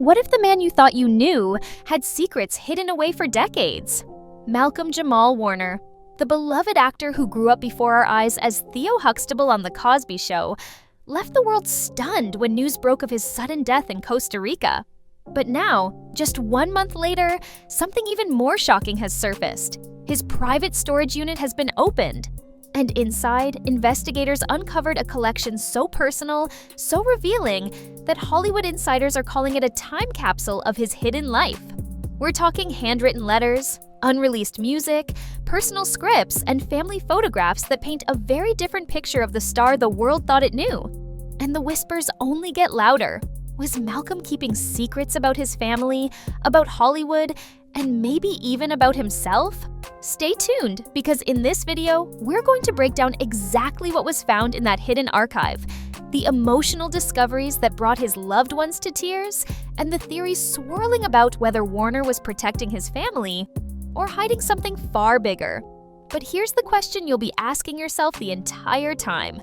What if the man you thought you knew had secrets hidden away for decades? Malcolm Jamal Warner, the beloved actor who grew up before our eyes as Theo Huxtable on The Cosby Show, left the world stunned when news broke of his sudden death in Costa Rica. But now, just 1 month later, something even more shocking has surfaced. His private storage unit has been opened. And inside, investigators uncovered a collection so personal, so revealing, that Hollywood insiders are calling it a time capsule of his hidden life. We're talking handwritten letters, unreleased music, personal scripts, and family photographs that paint a very different picture of the star the world thought it knew. And the whispers only get louder. Was Malcolm keeping secrets about his family, about Hollywood, and maybe even about himself? Stay tuned, because in this video, we're going to break down exactly what was found in that hidden archive, the emotional discoveries that brought his loved ones to tears, and the theories swirling about whether Warner was protecting his family or hiding something far bigger. But here's the question you'll be asking yourself the entire time.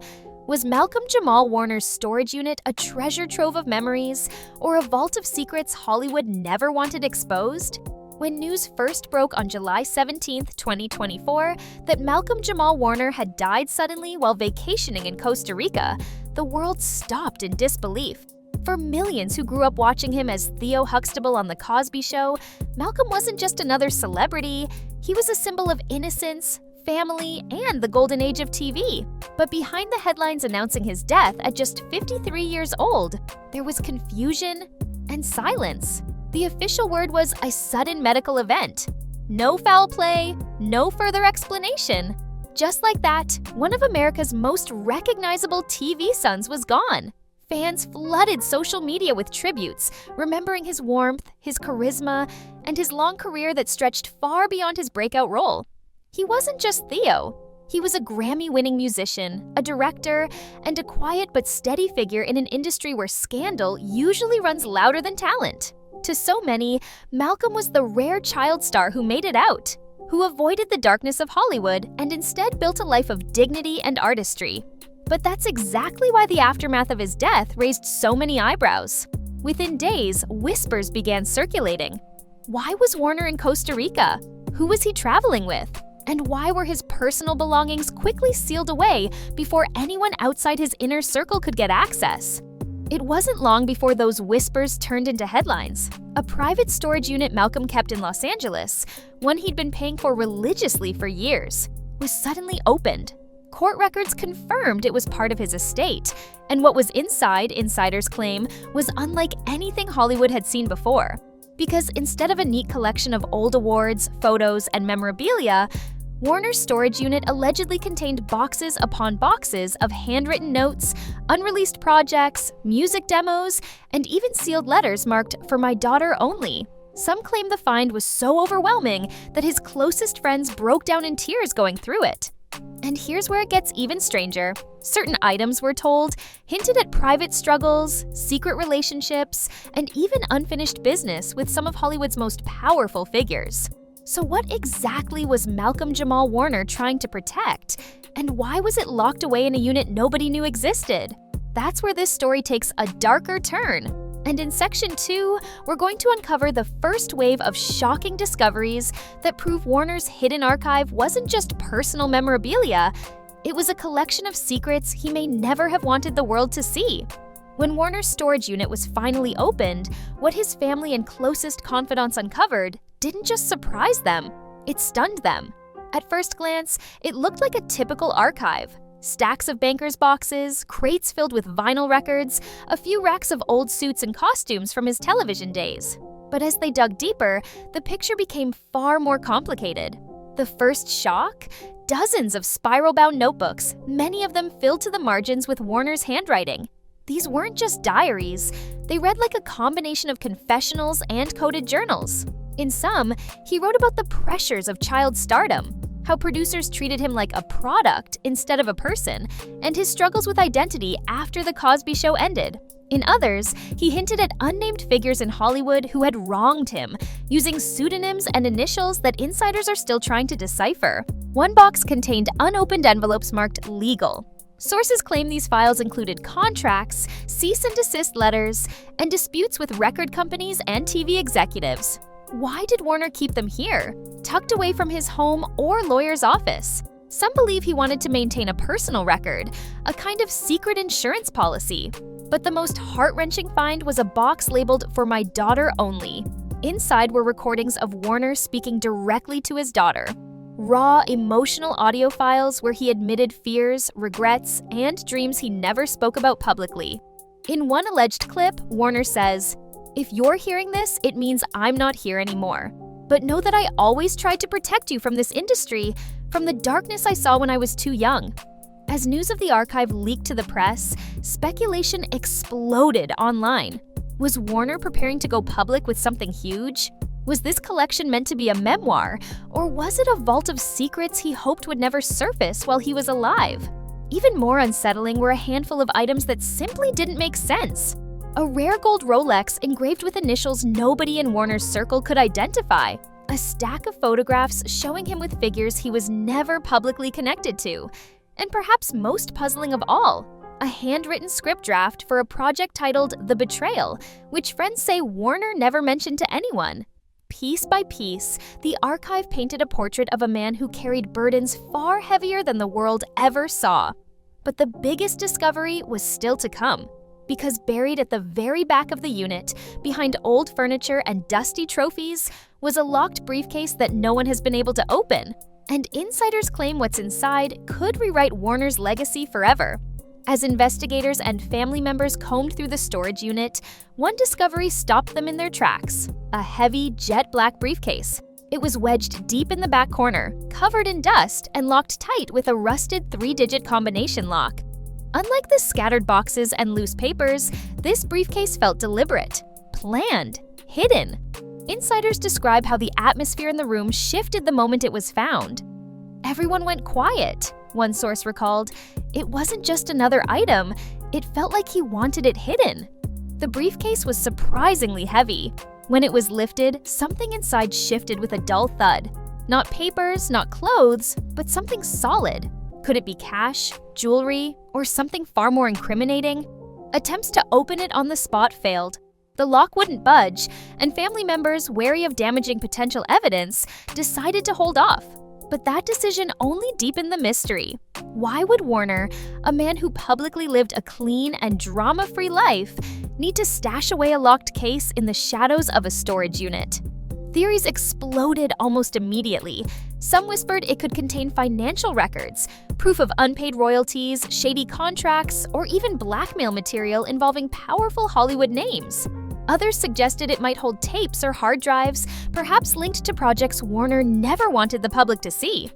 Was Malcolm Jamal Warner's storage unit a treasure trove of memories, or a vault of secrets Hollywood never wanted exposed? When news first broke on July 17, 2024, that Malcolm Jamal Warner had died suddenly while vacationing in Costa Rica, the world stopped in disbelief. For millions who grew up watching him as Theo Huxtable on The Cosby Show, Malcolm wasn't just another celebrity, he was a symbol of innocence, family, and the golden age of TV. But behind the headlines announcing his death at just 53 years old, there was confusion and silence. The official word was a sudden medical event. No foul play, no further explanation. Just like that, one of America's most recognizable TV sons was gone. Fans flooded social media with tributes, remembering his warmth, his charisma, and his long career that stretched far beyond his breakout role. He wasn't just Theo. He was a Grammy-winning musician, a director, and a quiet but steady figure in an industry where scandal usually runs louder than talent. To so many, Malcolm was the rare child star who made it out, who avoided the darkness of Hollywood and instead built a life of dignity and artistry. But that's exactly why the aftermath of his death raised so many eyebrows. Within days, whispers began circulating. Why was Warner in Costa Rica? Who was he traveling with? And why were his personal belongings quickly sealed away before anyone outside his inner circle could get access? It wasn't long before those whispers turned into headlines. A private storage unit Malcolm kept in Los Angeles, one he'd been paying for religiously for years, was suddenly opened. Court records confirmed it was part of his estate, and what was inside, insiders claim, was unlike anything Hollywood had seen before. Because instead of a neat collection of old awards, photos, and memorabilia, Warner's storage unit allegedly contained boxes upon boxes of handwritten notes, unreleased projects, music demos, and even sealed letters marked "For my daughter only." Some claim the find was so overwhelming that his closest friends broke down in tears going through it. And here's where it gets even stranger. Certain items, we're told, hinted at private struggles, secret relationships, and even unfinished business with some of Hollywood's most powerful figures. So what exactly was Malcolm Jamal Warner trying to protect? And why was it locked away in a unit nobody knew existed? That's where this story takes a darker turn. And in Section 2, we're going to uncover the first wave of shocking discoveries that prove Warner's hidden archive wasn't just personal memorabilia, it was a collection of secrets he may never have wanted the world to see. When Warner's storage unit was finally opened, what his family and closest confidants uncovered didn't just surprise them, it stunned them. At first glance, it looked like a typical archive. Stacks of bankers' boxes, crates filled with vinyl records, a few racks of old suits and costumes from his television days. But as they dug deeper, the picture became far more complicated. The first shock? Dozens of spiral-bound notebooks, many of them filled to the margins with Warner's handwriting. These weren't just diaries, they read like a combination of confessionals and coded journals. In some, he wrote about the pressures of child stardom, how producers treated him like a product instead of a person, and his struggles with identity after The Cosby Show ended. In others, he hinted at unnamed figures in Hollywood who had wronged him, using pseudonyms and initials that insiders are still trying to decipher. One box contained unopened envelopes marked "legal." Sources claim these files included contracts, cease and desist letters, and disputes with record companies and TV executives. Why did Warner keep them here, tucked away from his home or lawyer's office? Some believe he wanted to maintain a personal record, a kind of secret insurance policy. But the most heart-wrenching find was a box labeled "For my daughter only." Inside were recordings of Warner speaking directly to his daughter. Raw, emotional audio files where he admitted fears, regrets, and dreams he never spoke about publicly. In one alleged clip, Warner says, "If you're hearing this, it means I'm not here anymore. But know that I always tried to protect you from this industry, from the darkness I saw when I was too young." As news of the archive leaked to the press, speculation exploded online. Was Warner preparing to go public with something huge? Was this collection meant to be a memoir, or was it a vault of secrets he hoped would never surface while he was alive? Even more unsettling were a handful of items that simply didn't make sense. A rare gold Rolex engraved with initials nobody in Warner's circle could identify. A stack of photographs showing him with figures he was never publicly connected to. And perhaps most puzzling of all, a handwritten script draft for a project titled The Betrayal, which friends say Warner never mentioned to anyone. Piece by piece, the archive painted a portrait of a man who carried burdens far heavier than the world ever saw. But the biggest discovery was still to come, because buried at the very back of the unit, behind old furniture and dusty trophies, was a locked briefcase that no one has been able to open. And insiders claim what's inside could rewrite Warner's legacy forever. As investigators and family members combed through the storage unit, one discovery stopped them in their tracks: a heavy, jet-black briefcase. It was wedged deep in the back corner, covered in dust, and locked tight with a rusted 3-digit combination lock. Unlike the scattered boxes and loose papers, this briefcase felt deliberate, planned, hidden. Insiders describe how the atmosphere in the room shifted the moment it was found. "Everyone went quiet," one source recalled. "It wasn't just another item, it felt like he wanted it hidden." The briefcase was surprisingly heavy. When it was lifted, something inside shifted with a dull thud. Not papers, not clothes, but something solid. Could it be cash, jewelry, or something far more incriminating? Attempts to open it on the spot failed. The lock wouldn't budge, and family members, wary of damaging potential evidence, decided to hold off. But that decision only deepened the mystery. Why would Warner, a man who publicly lived a clean and drama-free life, need to stash away a locked case in the shadows of a storage unit? Theories exploded almost immediately. Some whispered it could contain financial records, proof of unpaid royalties, shady contracts, or even blackmail material involving powerful Hollywood names. Others suggested it might hold tapes or hard drives, perhaps linked to projects Warner never wanted the public to see.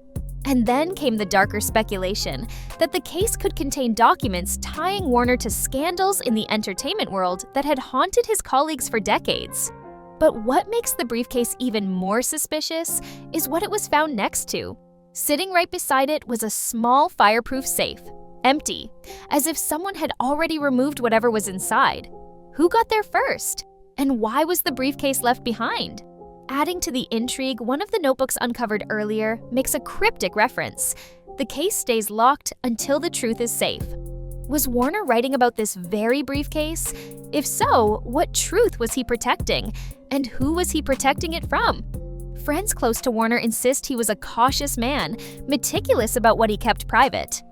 And then came the darker speculation that the case could contain documents tying Warner to scandals in the entertainment world that had haunted his colleagues for decades. But what makes the briefcase even more suspicious is what it was found next to. Sitting right beside it was a small fireproof safe, empty, as if someone had already removed whatever was inside. Who got there first? And why was the briefcase left behind? Adding to the intrigue, one of the notebooks uncovered earlier makes a cryptic reference. The case stays locked until the truth is safe. Was Warner writing about this very briefcase? If so, what truth was he protecting? And who was he protecting it from? Friends close to Warner insist he was a cautious man, meticulous about what he kept private.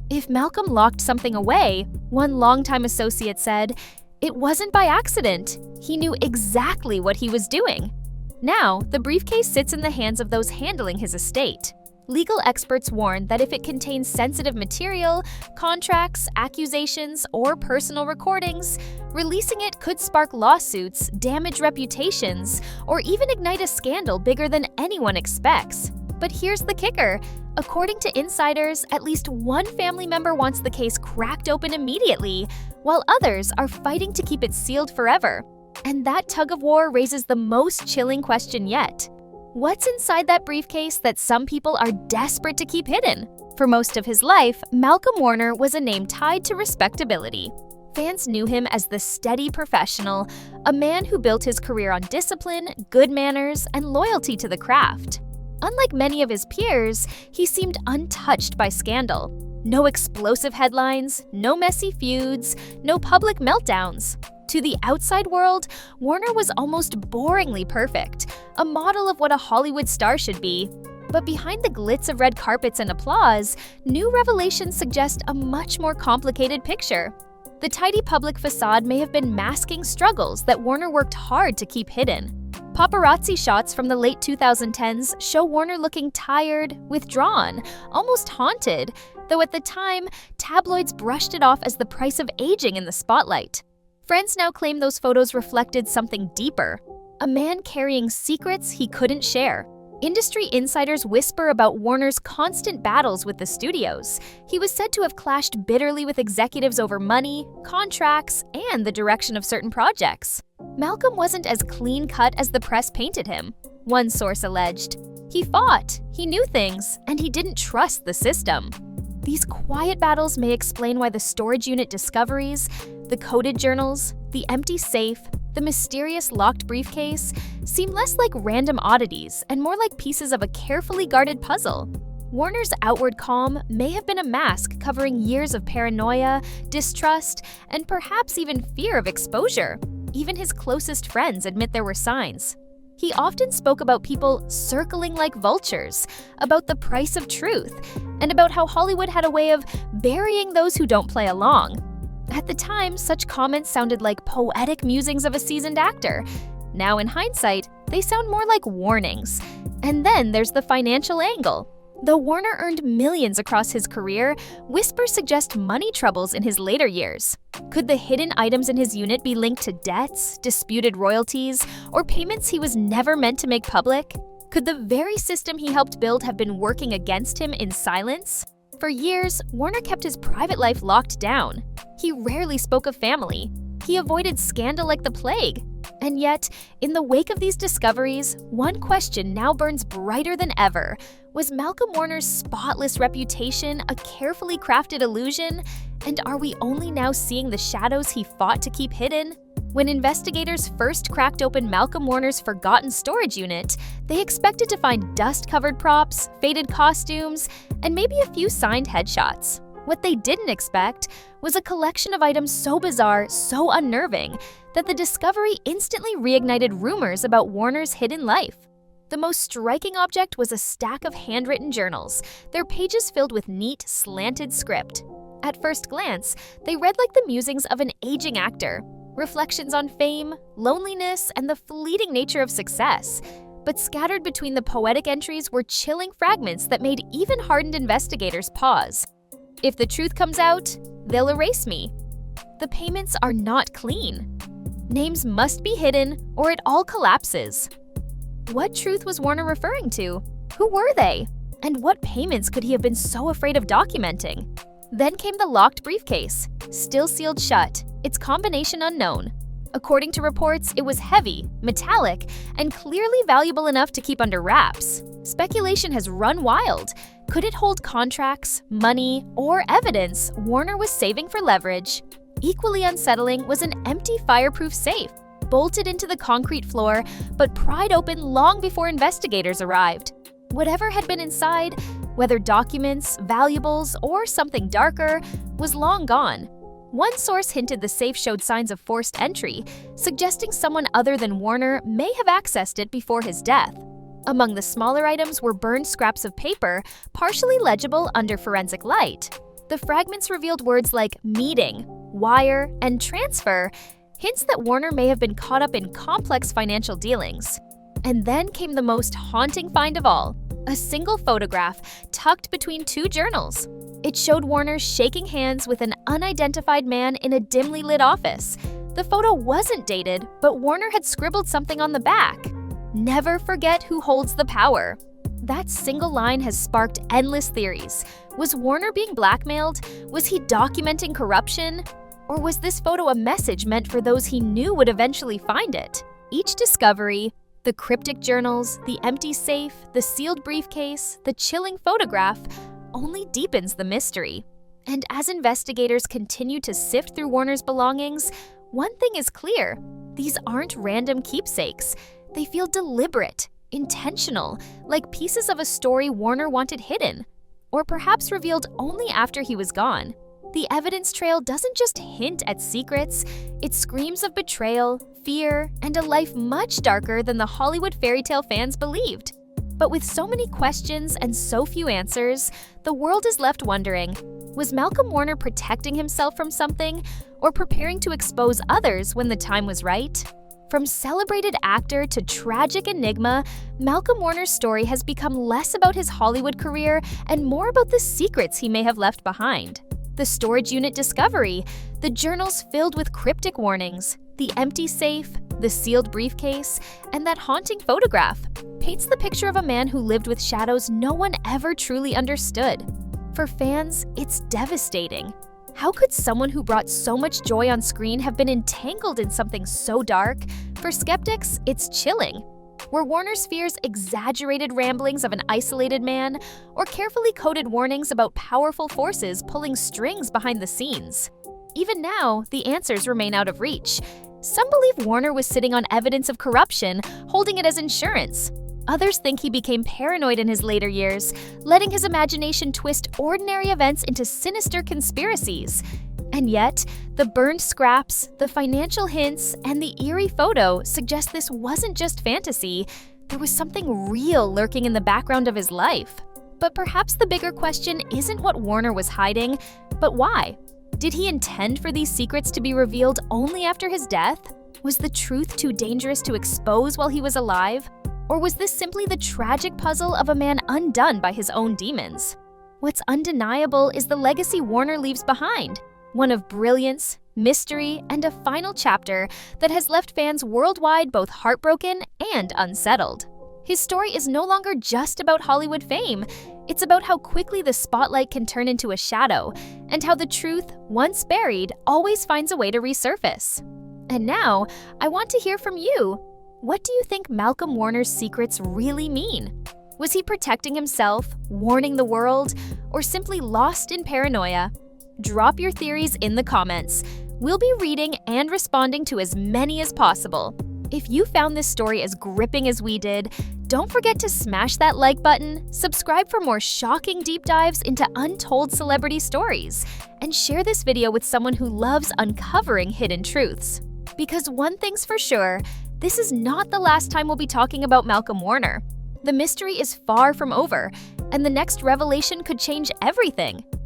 If Malcolm locked something away, one longtime associate said, it wasn't by accident. He knew exactly what he was doing. Now, the briefcase sits in the hands of those handling his estate. Legal experts warn that if it contains sensitive material, contracts, accusations, or personal recordings, releasing it could spark lawsuits, damage reputations, or even ignite a scandal bigger than anyone expects. But here's the kicker. According to insiders, at least one family member wants the case cracked open immediately, while others are fighting to keep it sealed forever. And that tug-of-war raises the most chilling question yet. What's inside that briefcase that some people are desperate to keep hidden? For most of his life, Malcolm Warner was a name tied to respectability. Fans knew him as the steady professional, a man who built his career on discipline, good manners, and loyalty to the craft. Unlike many of his peers, he seemed untouched by scandal. No explosive headlines, no messy feuds, no public meltdowns. To the outside world, Warner was almost boringly perfect, a model of what a Hollywood star should be. But behind the glitz of red carpets and applause, new revelations suggest a much more complicated picture. The tidy public facade may have been masking struggles that Warner worked hard to keep hidden. Paparazzi shots from the late 2010s show Warner looking tired, withdrawn, almost haunted, though at the time, tabloids brushed it off as the price of aging in the spotlight. Friends now claim those photos reflected something deeper, a man carrying secrets he couldn't share. Industry insiders whisper about Warner's constant battles with the studios. He was said to have clashed bitterly with executives over money, contracts, and the direction of certain projects. Malcolm wasn't as clean-cut as the press painted him, one source alleged. He fought, he knew things, and he didn't trust the system. These quiet battles may explain why the storage unit discoveries, the coded journals, the empty safe, the mysterious locked briefcase seem less like random oddities and more like pieces of a carefully guarded puzzle. Warner's outward calm may have been a mask covering years of paranoia, distrust, and perhaps even fear of exposure. Even his closest friends admit there were signs. He often spoke about people circling like vultures, about the price of truth, and about how Hollywood had a way of burying those who don't play along. At the time, such comments sounded like poetic musings of a seasoned actor. Now, in hindsight, they sound more like warnings. And then there's the financial angle. Though Warner earned millions across his career, whispers suggest money troubles in his later years. Could the hidden items in his unit be linked to debts, disputed royalties, or payments he was never meant to make public? Could the very system he helped build have been working against him in silence? For years, Warner kept his private life locked down. He rarely spoke of family. He avoided scandal like the plague. And yet, in the wake of these discoveries, one question now burns brighter than ever. Was Malcolm Warner's spotless reputation a carefully crafted illusion? And are we only now seeing the shadows he fought to keep hidden? When investigators first cracked open Malcolm Warner's forgotten storage unit, they expected to find dust-covered props, faded costumes, and maybe a few signed headshots. What they didn't expect was a collection of items so bizarre, so unnerving, that the discovery instantly reignited rumors about Warner's hidden life. The most striking object was a stack of handwritten journals, their pages filled with neat, slanted script. At first glance, they read like the musings of an aging actor, reflections on fame, loneliness, and the fleeting nature of success. But scattered between the poetic entries were chilling fragments that made even hardened investigators pause. If the truth comes out, they'll erase me. The payments are not clean. Names must be hidden or it all collapses. What truth was Warner referring to? Who were they? And what payments could he have been so afraid of documenting? Then came the locked briefcase, still sealed shut, its combination unknown. According to reports, it was heavy, metallic, and clearly valuable enough to keep under wraps. Speculation has run wild. Could it hold contracts, money, or evidence Warner was saving for leverage? Equally unsettling was an empty fireproof safe, bolted into the concrete floor, but pried open long before investigators arrived. Whatever had been inside, whether documents, valuables, or something darker, was long gone. One source hinted the safe showed signs of forced entry, suggesting someone other than Warner may have accessed it before his death. Among the smaller items were burned scraps of paper, partially legible under forensic light. The fragments revealed words like meeting, wire, and transfer, hints that Warner may have been caught up in complex financial dealings. And then came the most haunting find of all, a single photograph tucked between two journals. It showed Warner shaking hands with an unidentified man in a dimly lit office. The photo wasn't dated, but Warner had scribbled something on the back. Never forget who holds the power. That single line has sparked endless theories. Was Warner being blackmailed? Was he documenting corruption? Or was this photo a message meant for those he knew would eventually find it? Each discovery, the cryptic journals, the empty safe, the sealed briefcase, the chilling photograph, only deepens the mystery. And as investigators continue to sift through Warner's belongings, one thing is clear: these aren't random keepsakes. They feel deliberate, intentional, like pieces of a story Warner wanted hidden. or perhaps revealed only after he was gone. The evidence trail doesn't just hint at secrets, it screams of betrayal, fear, and a life much darker than the Hollywood fairy tale fans believed. But with so many questions and so few answers, the world is left wondering, was Malcolm Warner protecting himself from something, or preparing to expose others when the time was right? From celebrated actor to tragic enigma, Malcolm Warner's story has become less about his Hollywood career and more about the secrets he may have left behind. The storage unit discovery, the journals filled with cryptic warnings, the empty safe, the sealed briefcase, and that haunting photograph paints the picture of a man who lived with shadows no one ever truly understood. For fans, it's devastating. How could someone who brought so much joy on screen have been entangled in something so dark? For skeptics, it's chilling. Were Warner's fears exaggerated ramblings of an isolated man, or carefully coded warnings about powerful forces pulling strings behind the scenes? Even now, the answers remain out of reach. Some believe Warner was sitting on evidence of corruption, holding it as insurance. Others think he became paranoid in his later years, letting his imagination twist ordinary events into sinister conspiracies. And yet, the burned scraps, the financial hints, and the eerie photo suggest this wasn't just fantasy. There was something real lurking in the background of his life. But perhaps the bigger question isn't what Warner was hiding, but why? Did he intend for these secrets to be revealed only after his death? Was the truth too dangerous to expose while he was alive? Or was this simply the tragic puzzle of a man undone by his own demons? What's undeniable is the legacy Warner leaves behind, one of brilliance, mystery, and a final chapter that has left fans worldwide both heartbroken and unsettled. His story is no longer just about Hollywood fame, it's about how quickly the spotlight can turn into a shadow, and how the truth, once buried, always finds a way to resurface. And now, I want to hear from you. What do you think Malcolm Warner's secrets really mean? Was he protecting himself, warning the world, or simply lost in paranoia? Drop your theories in the comments. We'll be reading and responding to as many as possible. If you found this story as gripping as we did, don't forget to smash that like button, subscribe for more shocking deep dives into untold celebrity stories, and share this video with someone who loves uncovering hidden truths. Because one thing's for sure, this is not the last time we'll be talking about Malcolm Warner. The mystery is far from over, and the next revelation could change everything.